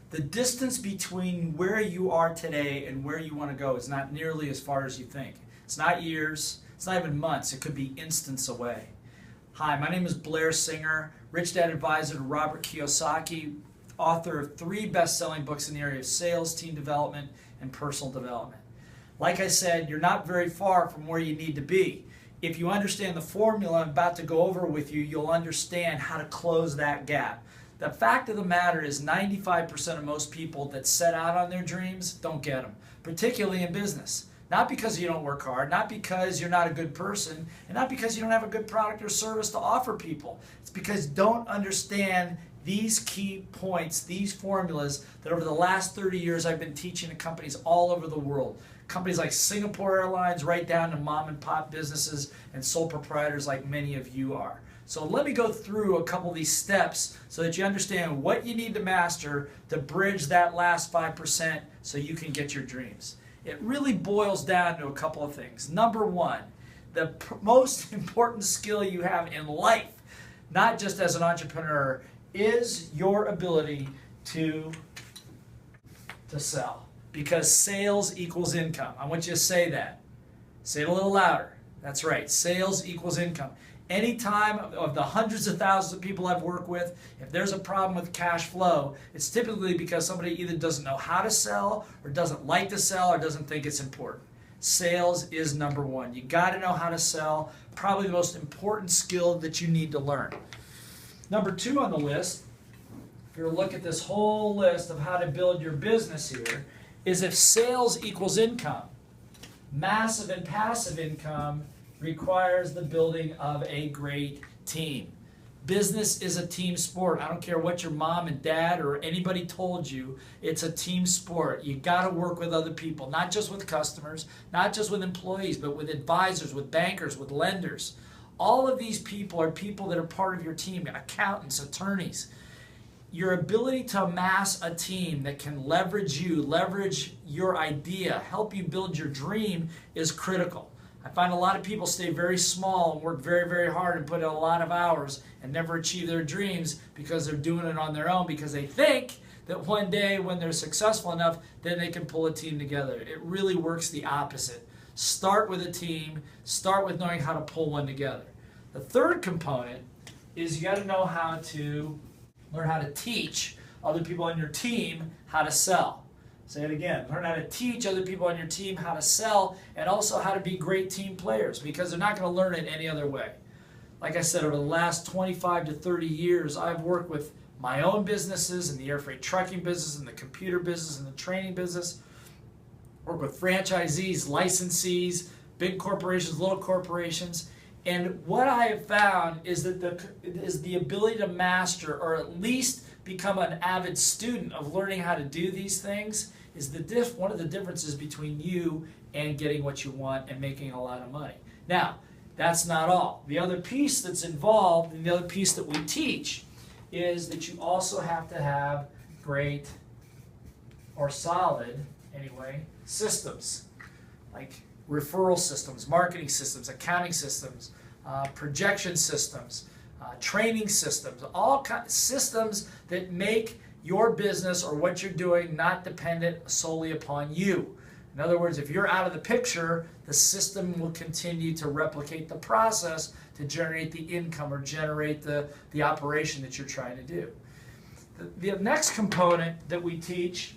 The distance between where you are today and where you want to go is not nearly as far as you think. It's not years, it's not even months, it could be instants away. Hi, my name is Blair Singer, Rich Dad Advisor to Robert Kiyosaki, author of 3 best-selling books in the area of sales, team development, and personal development. Like I said, you're not very far from where you need to be. If you understand the formula I'm about to go over with you, you'll understand how to close that gap. The fact of the matter is 95% of most people that set out on their dreams don't get them, particularly in business. Not because you don't work hard, not because you're not a good person, and not because you don't have a good product or service to offer people. It's because you don't understand these key points, these formulas that over the last 30 years I've been teaching to companies all over the world. Companies like Singapore Airlines, right down to mom and pop businesses and sole proprietors like many of you are. So let me go through a couple of these steps so that you understand what you need to master to bridge that last 5% so you can get your dreams. It really boils down to a couple of things. Number one, the most important skill you have in life, not just as an entrepreneur, is your ability to sell. Because sales equals income. I want you to say that. Say it a little louder. That's right. Sales equals income. Anytime of the hundreds of thousands of people I've worked with, if there's a problem with cash flow, it's typically because somebody either doesn't know how to sell or doesn't like to sell or doesn't think it's important. Sales is number one. You got to know how to sell. Probably the most important skill that you need to learn. Number 2 on the list, if you look at this whole list of how to build your business here, is if sales equals income. Massive and passive income requires the building of a great team. Business is a team sport. I don't care what your mom and dad or anybody told you, it's a team sport. You got to work with other people, not just with customers, not just with employees, but with advisors, with bankers, with lenders. All of these people are people that are part of your team, accountants, attorneys. Your ability to amass a team that can leverage you, leverage your idea, help you build your dream is critical. I find a lot of people stay very small and work very, very hard and put in a lot of hours and never achieve their dreams because they're doing it on their own because they think that one day when they're successful enough, then they can pull a team together. It really works the opposite. Start with a team. Start with knowing how to pull one together. The third component is you got to know how to learn how to teach other people on your team how to sell. Say it again. Learn how to teach other people on your team how to sell and also how to be great team players because they're not going to learn it any other way. Like I said, over the last 25 to 30 years, I've worked with my own businesses in the air freight trucking business, in the computer business, in the training business. Work with franchisees, licensees, big corporations, little corporations. And what I have found is that the ability to master or at least become an avid student of learning how to do these things is one of the differences between you and getting what you want and making a lot of money. Now, that's not all. The other piece that's involved and the other piece that we teach is that you also have to have great or solid, anyway, systems like referral systems, marketing systems, accounting systems, projection systems, training systems, all kinds of systems that make your business or what you're doing not dependent solely upon you. In other words, if you're out of the picture, the system will continue to replicate the process to generate the income or generate the operation that you're trying to do. The next component that we teach,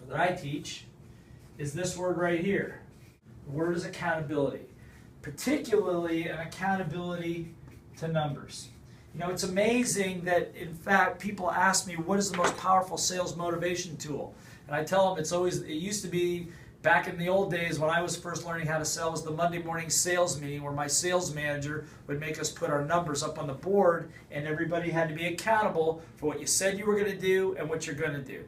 or that I teach, is this word right here. The word is accountability, particularly an accountability to numbers. You know, it's amazing that, in fact, people ask me, what is the most powerful sales motivation tool? And I tell them it used to be back in the old days when I was first learning how to sell was the Monday morning sales meeting where my sales manager would make us put our numbers up on the board and everybody had to be accountable for what you said you were going to do and what you're going to do.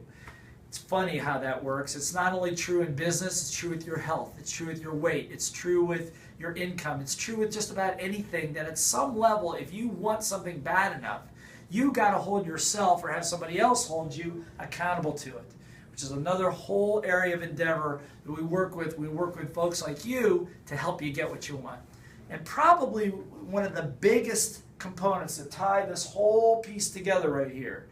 It's funny how that works. It's not only true in business, it's true with your health, it's true with your weight, it's true with your income, it's true with just about anything that at some level, if you want something bad enough, you got to hold yourself or have somebody else hold you accountable to it, which is another whole area of endeavor that we work with. We work with folks like you to help you get what you want. And probably one of the biggest components that tie this whole piece together right here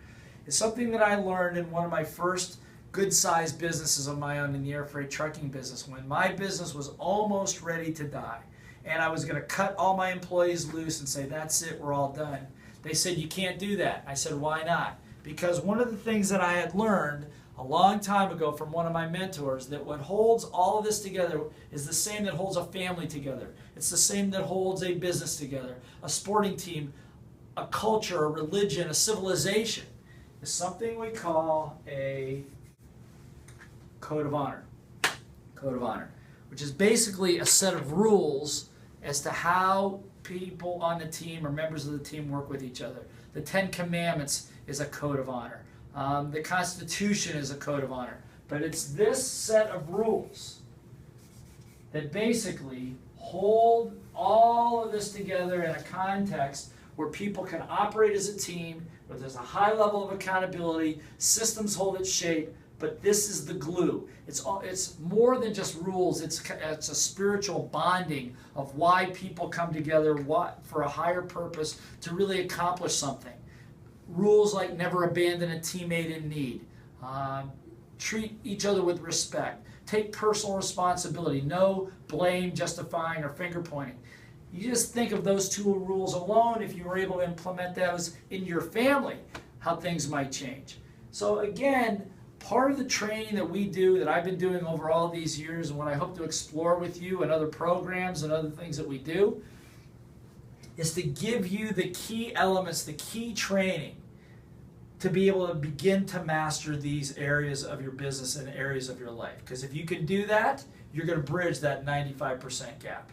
is something that I learned in one of my first good-sized businesses of my own in the air freight trucking business, when my business was almost ready to die and I was going to cut all my employees loose and say, that's it, we're all done. They said, you can't do that. I said, why not? Because one of the things that I had learned a long time ago from one of my mentors, that what holds all of this together is the same that holds a family together. It's the same that holds a business together, a sporting team, a culture, a religion, a civilization. It's something we call a code of honor. Code of honor, which is basically a set of rules as to how people on the team or members of the team work with each other. The 10 Commandments is a code of honor. The Constitution is a code of honor. But it's this set of rules that basically hold all of this together in a context where people can operate as a team, where there's a high level of accountability, systems hold its shape, but this is the glue. It's more than just rules. It's a spiritual bonding of why people come together for a higher purpose to really accomplish something. Rules like never abandon a teammate in need. Treat each other with respect. Take personal responsibility. No blame, justifying, or finger pointing. You just think of those two rules alone, if you were able to implement those in your family, how things might change. So again, part of the training that we do, that I've been doing over all these years, and what I hope to explore with you and other programs and other things that we do, is to give you the key elements, the key training to be able to begin to master these areas of your business and areas of your life. Because if you can do that, you're going to bridge that 95% gap.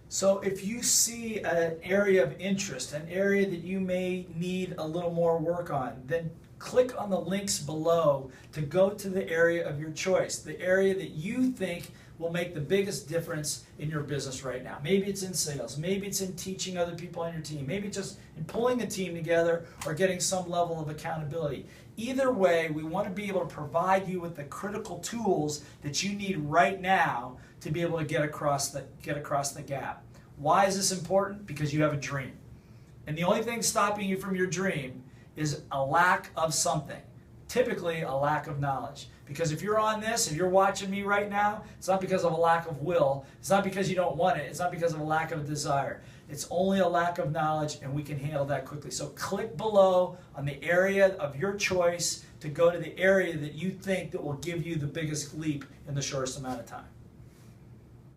So if you see an area of interest, an area that you may need a little more work on, then click on the links below to go to the area of your choice, the area that you think will make the biggest difference in your business right now. Maybe it's in sales, maybe it's in teaching other people on your team, maybe it's just in pulling a team together or getting some level of accountability. Either way, we want to be able to provide you with the critical tools that you need right now to be able to get across the gap. Why is this important? Because you have a dream. And the only thing stopping you from your dream is a lack of something, typically a lack of knowledge. Because if you're on this, if you're watching me right now, it's not because of a lack of will, it's not because you don't want it, it's not because of a lack of desire. It's only a lack of knowledge, and we can handle that quickly. So click below on the area of your choice to go to the area that you think that will give you the biggest leap in the shortest amount of time.